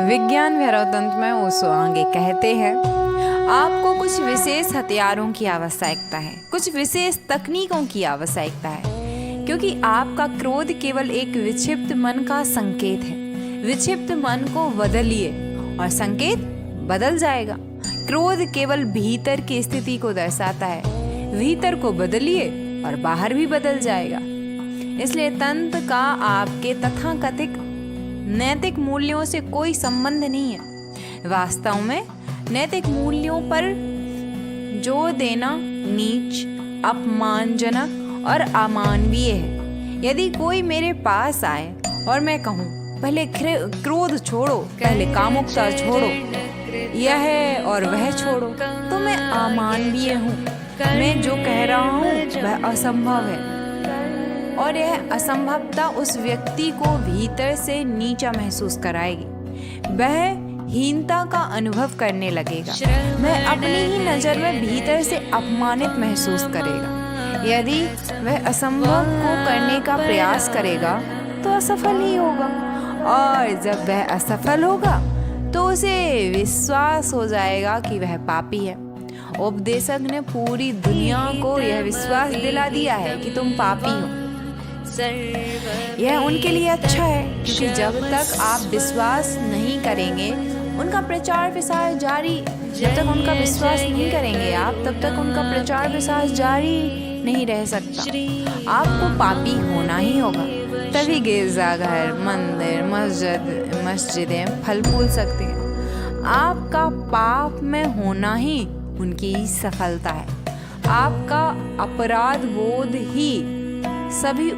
विज्ञान भैरव तंत्र में ओशो आगे कहते हैं, आपको कुछ विशेष हथियारों की आवश्यकता है, कुछ विशेष तकनीकों की आवश्यकता है, क्योंकि आपका क्रोध केवल एक विक्षिप्त मन का संकेत है। विक्षिप्त मन को बदलिए और संकेत बदल जाएगा। क्रोध केवल भीतर की स्थिति को दर्शाता है, भीतर को बदलिए और बाहर भी बदल जाएगा। इसलिए तंत्र का आपके तथाकथित नैतिक मूल्यों से कोई संबंध नहीं है। वास्तव में नैतिक मूल्यों पर जोर देना नीच, अपमानजनक और अमानवीय है। यदि कोई मेरे पास आए और मैं कहूँ पहले क्रोध छोड़ो, पहले कामुकता छोड़ो, यह और वह छोड़ो, तो मैं अमानवीय हूँ। मैं जो कह रहा हूँ वह असंभव है और यह असंभवता उस व्यक्ति को भीतर से नीचा महसूस कराएगी। वह हीनता का अनुभव करने लगेगा। वह अपनी ही नज़र में भीतर से अपमानित महसूस करेगा। यदि वह असंभव को करने का प्रयास करेगा तो असफल ही होगा, और जब वह असफल होगा तो उसे विश्वास हो जाएगा कि वह पापी है। उपदेशक ने पूरी दुनिया को यह विश्वास दिला दिया है कि तुम पापी हो। यह उनके लिए अच्छा है, क्योंकि जब तक आप विश्वास नहीं करेंगे उनका प्रचार प्रसार जारी, जब तक उनका विश्वास नहीं करेंगे आप, तब तक उनका प्रचार प्रसार जारी नहीं रह सकता। आपको पापी होना ही होगा, तभी गिरजाघर, मंदिर, मस्जिदें फल फूल सकती हैं। आपका पाप में होना ही उनकी सफलता है। आपका अपराध बोध ही सभी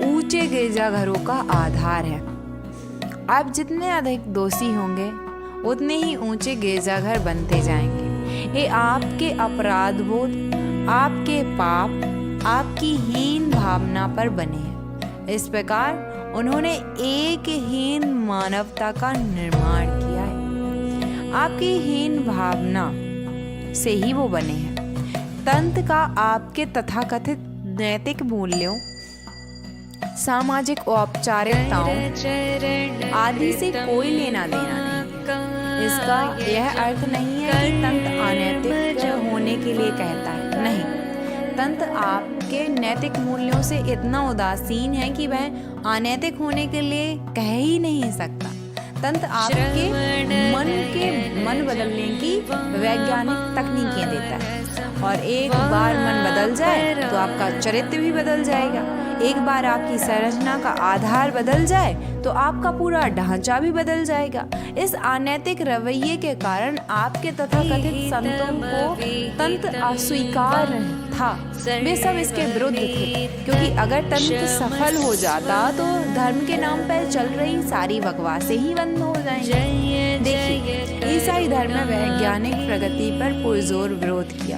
ऊंचे गिरजाघरों का आधार है। आप जितने अधिक दोषी होंगे उतने ही ऊंचे गिरजाघर बनते जाएंगे। ये आपके अपराध बोध, आपके पाप, आपकी हीन भावना पर बने हैं। इस प्रकार उन्होंने एक हीन मानवता का निर्माण किया है। आपकी हीन भावना से ही वो बने हैं। तंत्र का आपके तथाकथित नैतिक मूल्यों, सामाजिक औपचारिकताओं आदि से कोई लेना देना नहीं। इसका यह अर्थ नहीं है कि तंत्र अनैतिक होने के लिए कहता है, नहीं। तंत्र आपके नैतिक मूल्यों से इतना उदासीन है कि वह अनैतिक होने के लिए कह ही नहीं सकता। तंत्र आपके मन बदलने की वैज्ञानिक तकनीकें देता है, और एक बार मन बदल जाए तो आपका चरित्र भी बदल जाएगा। एक बार आपकी संरचना का आधार बदल जाए तो आपका पूरा ढांचा भी बदल जाएगा। इस अनैतिक रवैये के कारण आपके तथाकथित संतों को तंत्र अस्वीकार था। वे सब इसके विरुद्ध थे, क्योंकि अगर तंत्र सफल हो जाता तो धर्म के नाम पर चल रही सारी बकवासें ही बंद हो जाएंगी। देखिए, ईसाई धर्म में वैज्ञानिक प्रगति पर पुरजोर विरोध किया।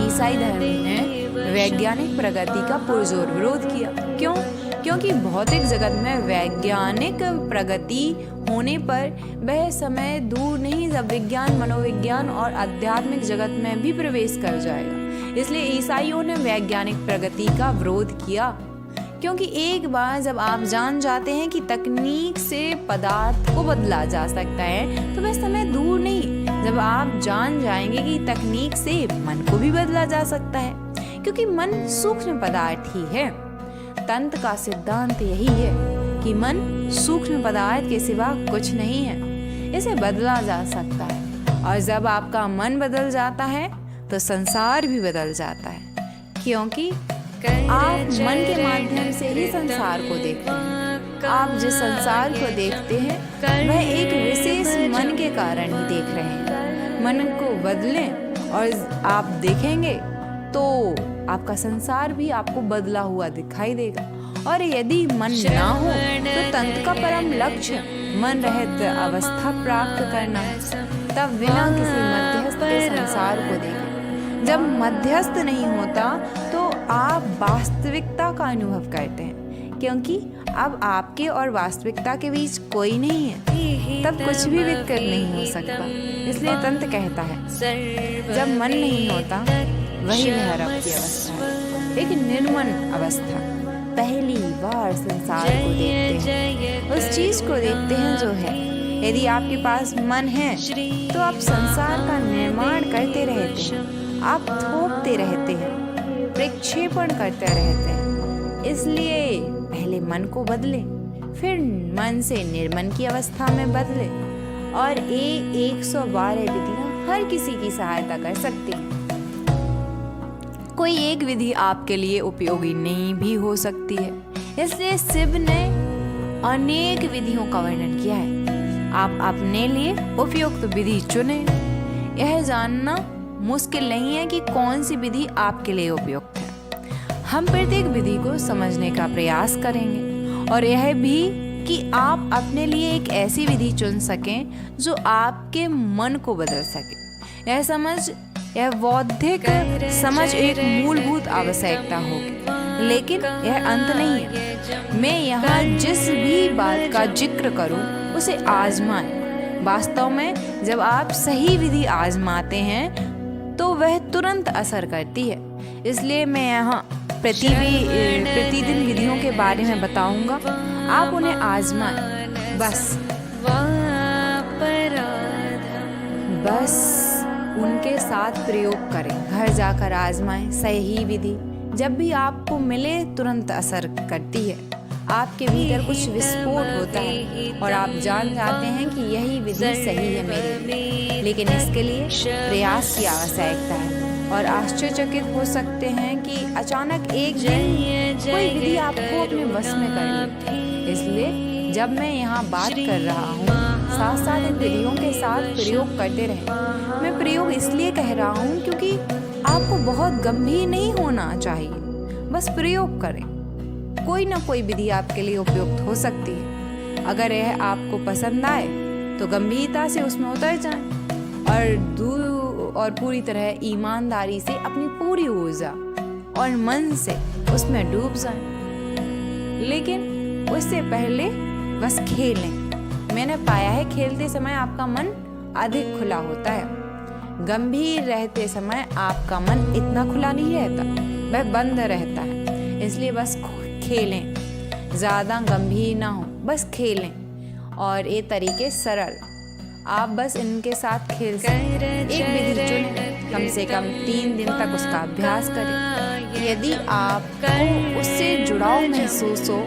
ईसाई धर्म ने वैज्ञानिक प्रगति का पुरजोर विरोध किया। क्यों? क्योंकि भौतिक जगत में वैज्ञानिक प्रगति होने पर वह समय दूर नहीं जब विज्ञान, मनोविज्ञान और आध्यात्मिक जगत में भी प्रवेश कर जाएगा। इसलिए ईसाइयों ने वैज्ञानिक प्रगति का विरोध किया, क्योंकि एक बार जब आप जान जाते हैं कि तकनीक से पदार्थ को बदला जा सकता है, तो वह समय दूर नहीं जब आप जान जाएंगे कि तकनीक से मन को भी बदला जा सकता है, क्योंकि मन सूक्ष्म पदार्थ ही है। तंत्र का सिद्धांत यही है कि मन सूक्ष्म पदार्थ के सिवा कुछ नहीं है, इसे बदला जा सकता है। और जब आपका मन बदल जाता है तो संसार भी बदल जाता है, क्योंकि आप मन के माध्यम से ही संसार को देखते हैं। आप जिस संसार को देखते हैं वह एक विशेष मन के कारण ही देख रहे हैं। मन को बदलें और आप देखेंगे तो आपका संसार भी आपको बदला हुआ दिखाई देगा। और यदि मन ना हो तो तंत्र का परम लक्ष्य मन रहित अवस्था प्राप्त करना है। तब बिना किसी मध्यस्थ के संसार को देखें। जब मध्यस्थ नहीं होता तो आप वास्तविकता का अनुभव करते हैं, क्योंकि अब आपके और वास्तविकता के बीच कोई नहीं है। तब कुछ भी विकल्प नहीं हो सकता। इसलिए तंत्र कहता है, जब मन नहीं होता वही भैरव की अवस्था है, एक निर्मल अवस्था। पहली बार संसार को देखते हैं, उस चीज को देखते हैं जो है। यदि आपके पास मन है तो आप संसार का निर्माण करते रहते हैं, आप थोपते रहते हैं, प्रक्षेपण करते रहते हैं। इसलिए पहले मन को बदले, फिर मन से निर्मन की अवस्था में बदले, और ये 112 विधियां हर किसी की सहायता कर सकती हैं। कोई एक विधि आपके लिए उपयोगी नहीं भी हो सकती है, इसलिए शिव ने अनेक विधियों का वर्णन किया है। आप अपने लिए उपयुक्त विधि चुने। यह जानना मुश्किल नहीं है कि कौन सी विधि आपके लिए उपयुक्त है। हम प्रत्येक विधि को समझने का प्रयास करेंगे, और यह भी कि आप अपने लिए एक ऐसी विधि चुन सकें जो आपके मन को बदल सके। यह बौद्धिक समझ एक मूलभूत आवश्यकता होगी, लेकिन यह अंत नहीं है। मैं यहाँ जिस भी बात का जिक्र करूँ उसे आजमाएं। वास्तव में जब आप सही विधि आजमाते हैं तो वह तुरंत असर करती है। इसलिए मैं यहाँ प्रतिदिन विधियों के बारे में बताऊंगा, आप उन्हें आजमाएं। बस उनके साथ प्रयोग करें, घर जाकर आजमाएं सही विधि। जब भी आपको मिले तुरंत असर करती है, आपके भीतर कुछ विस्फोट होता है और आप जान जाते हैं कि यही विधि सही है मेरे लिए। लेकिन इसके लिए प्रयास की आवश्यकता है, और आश्चर्यचकित हो सकते हैं कि अचानक एक दिन कोई विधि आपको अपने वश में कर लेती। इसलिए जब मैं यहाँ बात कर रहा हूँ, साथ साथ इन विधियों के साथ प्रयोग करते रहें। मैं प्रयोग इसलिए कह रहा हूँ क्योंकि आपको बहुत गंभीर नहीं होना चाहिए, बस प्रयोग करें। कोई ना कोई विधि आपके लिए उपयुक्त हो सकती है। अगर यह आपको पसंद आए तो गंभीरता से उसमें उतर जाएं, और पूरी तरह ईमानदारी से अपनी पूरी ऊर्जा और मन से उसमें डूब जाएं। लेकिन उससे पहले बस खेलें। मैंने पाया है खेलते समय आपका मन अधिक खुला होता है। गंभीर रहते समय आपका मन इतना खुला नहीं रहता, वह बंद रहता है। इसलिए बस खेलें, ज़्यादा गंभीर ना हो, बस खेलें। और ये तरीके सरल, आप बस इनके साथ खेल सकते। एक विधि चुनें, कम से कम 3 दिन तक उसका अभ्यास करें। यदि आपको उससे जुड़ाव महसूस हो,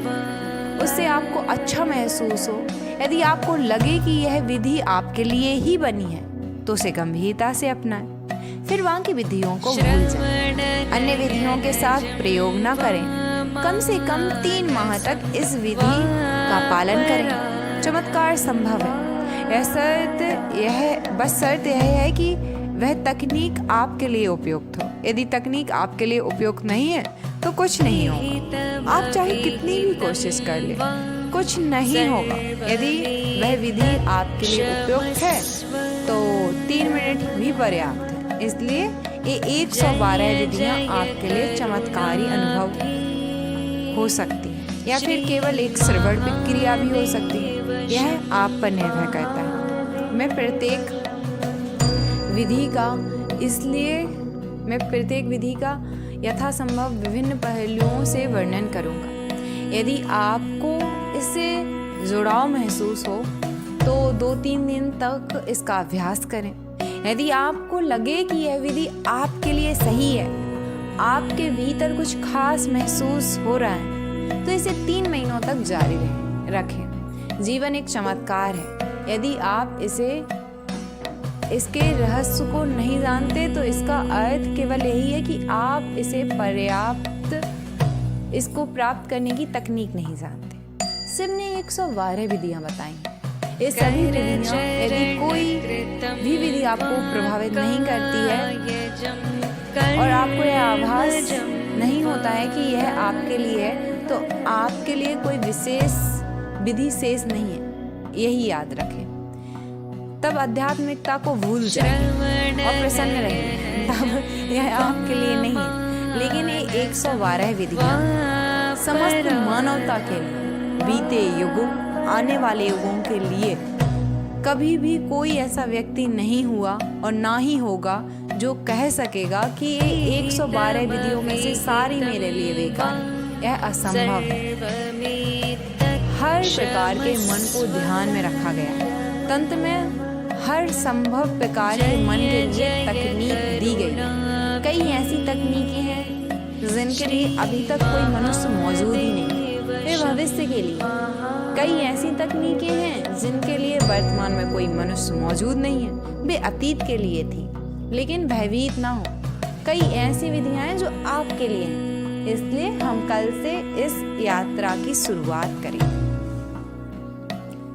उससे आपको अच्छा महसूस हो, यदि आपको लगे कि यह विधि आपके लिए ही बनी है, तो उसे गंभीरता से अपनाएं। फिर वहाँ की विधियों को भूल जाएं, अन्य विधियों के साथ प्रयोग न करें। कम से कम 3 माह तक इस विधि का पालन करें। चमत्कार संभव है। शर्त यह है कि वह तकनीक आपके लिए उपयुक्त हो। यदि तकनीक आपके लिए उपयुक्त नहीं है तो कुछ नहीं होगा। आप चाहे कितनी भी कोशिश कर ले, कुछ नहीं होगा। यदि वह विधि आपके लिए उपयुक्त है तो 3 मिनट भी पर्याप्त है। इसलिए ये 112 विधियां आपके लिए चमत्कारी अनुभव हो सकती है, या फिर केवल एक श्रवण प्रक्रिया भी हो सकती है। यह आप पर निर्भर करता है। मैं प्रत्येक विधि का यथासंभव विभिन्न पहलुओं से वर्णन करूंगा। यदि आपको इससे जुड़ाव महसूस हो तो 2-3 दिन तक इसका अभ्यास करें। यदि आपको लगे कि यह विधि आपके लिए सही है, आपके भीतर कुछ खास महसूस हो रहा है, तो इसे 3 महीनों तक जारी रखें। जीवन एक चमत्कार है। यदि आप इसके रहस्य को नहीं जानते तो इसका अर्थ केवल यही है कि आप इसको प्राप्त करने की तकनीक नहीं जानते। शिव ने 112 विधियां बताई हैं। ये सभी विधियां, यदि कोई भी विधि आपको प्रभावित नहीं करती है और आपको यह आभास नहीं होता है कि यह आपके लिए है, तो आपके लिए कोई विशेष विधि शेष नहीं है। यही याद रखें। तब आध्यात्मिकता को भूल जाएं और प्रसन्न रहें। तब यह आपके लिए नहीं है। लेकिन ये 112 विधियां समस्त मानवता के लिए, बीते युगों, आने वाले युगों के लिए। कभी भी कोई ऐसा व्यक्ति नहीं हुआ और ना ही होगा जो कह सकेगा कि ये 112 विधियों में से सारी मेरे लिए बेकार है। यह असंभव है। हर प्रकार के मन को ध्यान में रखा गया है। तंत्र में हर संभव प्रकार के मन के लिए तकनीक दी गई है। कई ऐसी तकनीकें हैं जिनके लिए अभी तक कोई मनुष्य मौजूद ही नहीं। वे भविष्य के लिए। कई ऐसी तकनीकें हैं जिनके लिए वर्तमान में कोई मनुष्य मौजूद नहीं है। वे अतीत के लिए थी लेकिन भयभीत ना हो। कई ऐसी विधियां हैं जो आपके लिए हैं, इसलिए हम कल से इस यात्रा की शुरुआत करेंगे।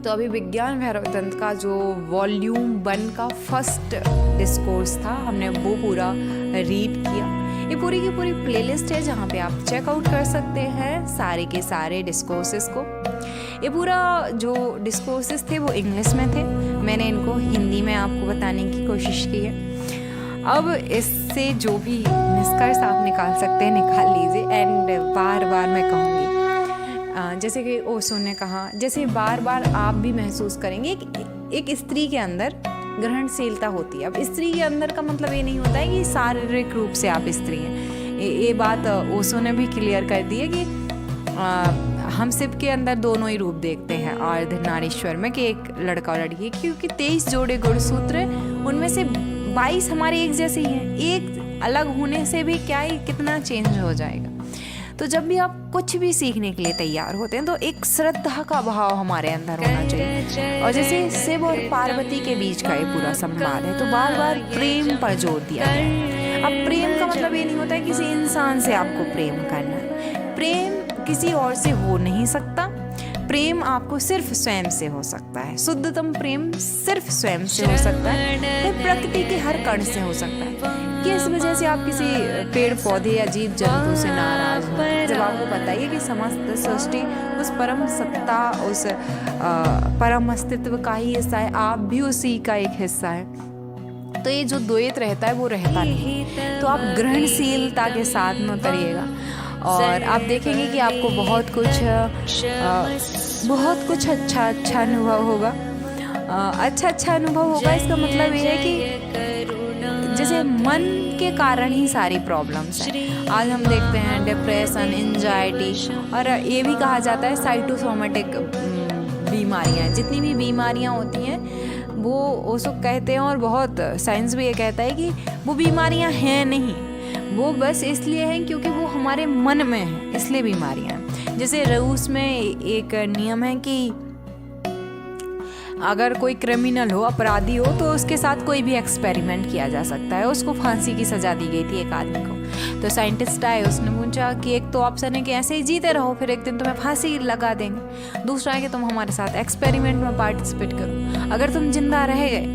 तो अभी विज्ञान भैरव तंत्र का जो वॉल्यूम 1 का फर्स्ट डिस्कोर्स था, हमने वो पूरा रीड किया। ये पूरी की पूरी प्लेलिस्ट है जहाँ पे आप चेकआउट कर सकते हैं सारे के सारे डिस्कोर्सेस को। ये पूरा जो डिस्कोर्सेस थे वो इंग्लिश में थे, मैंने इनको हिंदी में आपको बताने की कोशिश की है। अब इससे जो भी निष्कर्ष आप निकाल सकते हैं निकाल लीजिए। एंड बार बार मैं कहूँगी, जैसे कि ओशो ने कहा, जैसे बार बार आप भी महसूस करेंगे कि एक स्त्री के अंदर ग्रहणशीलता होती है। अब स्त्री के अंदर का मतलब ये नहीं होता है कि शारीरिक रूप से आप स्त्री हैं। ये बात ओशो ने भी क्लियर कर दी है कि हम शिव के अंदर दोनों ही रूप देखते हैं अर्धनारीश्वर में, कि एक लड़का और लड़की, क्योंकि 23 जोड़े गुणसूत्र उनमें से 22 हमारे एक जैसे ही हैं। एक अलग होने से भी क्या ही कितना चेंज हो जाएगा। तो जब भी आप कुछ भी सीखने के लिए तैयार होते हैं तो एक श्रद्धा का भाव हमारे अंदर होना चाहिए। और जैसे शिव और पार्वती के बीच का ये पूरा संवाद है, तो बार बार प्रेम पर जोर दिया गया है। अब प्रेम का मतलब ये नहीं होता है किसी इंसान से आपको प्रेम करना है। प्रेम किसी और से हो नहीं सकता। प्रेम आपको सिर्फ स्वयं से हो सकता है। शुद्धतम प्रेम सिर्फ स्वयं से हो सकता है, फिर प्रकृति के हर कण से हो सकता है। किस वजह से आप किसी पेड़ पौधे या जीव जंतु से नाराज हो, जब आपको पता है कि समस्त सृष्टि उस परम सत्ता, उस परम अस्तित्व का ही हिस्सा है, आप भी उसी का एक हिस्सा है। तो ये जो द्वैत रहता है वो रहता नहीं। तो आप ग्रहणशीलता के साथ में उतरिएगा और आप देखेंगे कि आपको बहुत कुछ अच्छा अनुभव होगा। अच्छा अनुभव होगा, इसका मतलब ये है कि जैसे मन के कारण ही सारी प्रॉब्लम्स हैं। आज हम देखते हैं डिप्रेशन, एंजाइटी, और ये भी कहा जाता है साइटोसोमेटिक बीमारियां। जितनी भी बीमारियां होती हैं वो ओशो कहते हैं, और बहुत साइंस भी ये कहता है कि वो बीमारियां हैं नहीं, वो बस इसलिए हैं क्योंकि वो हमारे मन में है, इसलिए बीमारियां हैं। जैसे रूस में एक नियम है कि अगर कोई क्रिमिनल हो, अपराधी हो, तो उसके साथ कोई भी एक्सपेरिमेंट किया जा सकता है। उसको फांसी की सजा दी गई थी एक आदमी को। तो साइंटिस्ट आए, उसने पूछा कि एक तो ऑप्शन है कि ऐसे ही जीते रहो, फिर एक दिन तुम्हें फांसी लगा देंगे। दूसरा है कि तुम हमारे साथ एक्सपेरिमेंट में पार्टिसिपेट करो, अगर तुम जिंदा रह गए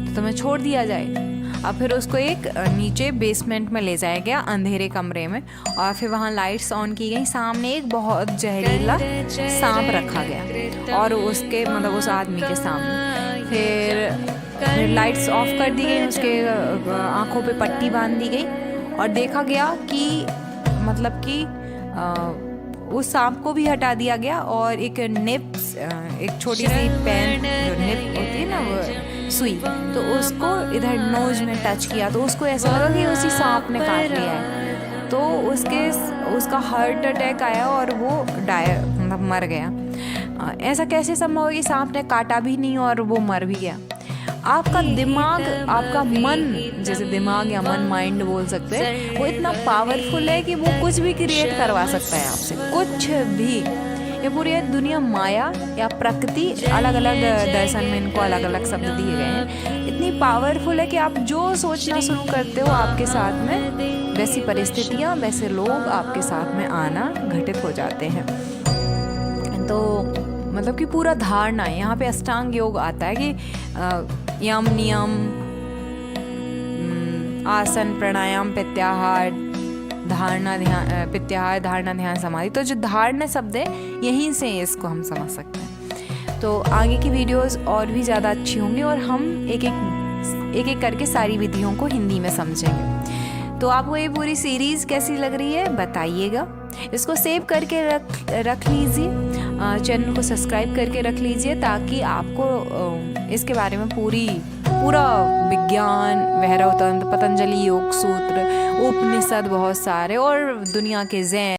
तो तुम्हें छोड़ दिया जाएगा। अब फिर उसको एक नीचे बेसमेंट में ले जाया गया, अंधेरे कमरे में, और फिर वहाँ लाइट्स ऑन की गई। सामने एक बहुत जहरीला सांप रखा गया और उसके मतलब उस आदमी के सामने फिर लाइट्स ऑफ कर दी गई, उसके आंखों पे पट्टी बांध दी गई और देखा गया कि मतलब कि उस सांप को भी हटा दिया गया और एक निप्स, एक छोटी सी पेन जो निप होती है ना, वो सुई, तो उसको इधर नोज में टच किया तो उसको ऐसा लगा कि उसी सांप ने काट लिया है। तो उसका हार्ट अटैक आया और वो मतलब मर गया। ऐसा कैसे संभव है कि सांप ने काटा भी नहीं और वो मर भी गया? आपका दिमाग, आपका मन, जैसे दिमाग या मन, माइंड बोल सकते हैं, वो इतना पावरफुल है कि वो कुछ भी क्रिएट करवा सकता है आपसे, कुछ भी। ये पूरी दुनिया माया या प्रकृति, अलग अलग दर्शन में इनको अलग अलग शब्द दिए गए हैं, इतनी पावरफुल है कि आप जो सोचना शुरू करते हो आपके साथ में वैसी परिस्थितियाँ, वैसे लोग आपके साथ में आना घटित हो जाते हैं। तो मतलब कि पूरा धारणा है। यहाँ पे अष्टांग योग आता है कि यम, नियम, आसन, प्राणायाम, प्रत्याहार, धारणा, ध्यान, प्रत्याहार, धारणा, ध्यान, समाधि। तो जो धारणा शब्द है यहीं से इसको हम समझ सकते हैं। तो आगे की वीडियोस और भी ज़्यादा अच्छी होंगी और हम एक एक करके सारी विधियों को हिंदी में समझेंगे। तो आपको ये पूरी सीरीज़ कैसी लग रही है बताइएगा। इसको सेव करके रख लीजिए, चैनल को सब्सक्राइब करके रख लीजिए, ताकि आपको इसके बारे में पूरा विज्ञान, भैरव तंत्र, पतंजलि योग सूत्र, उपनिषद बहुत सारे और दुनिया के जैन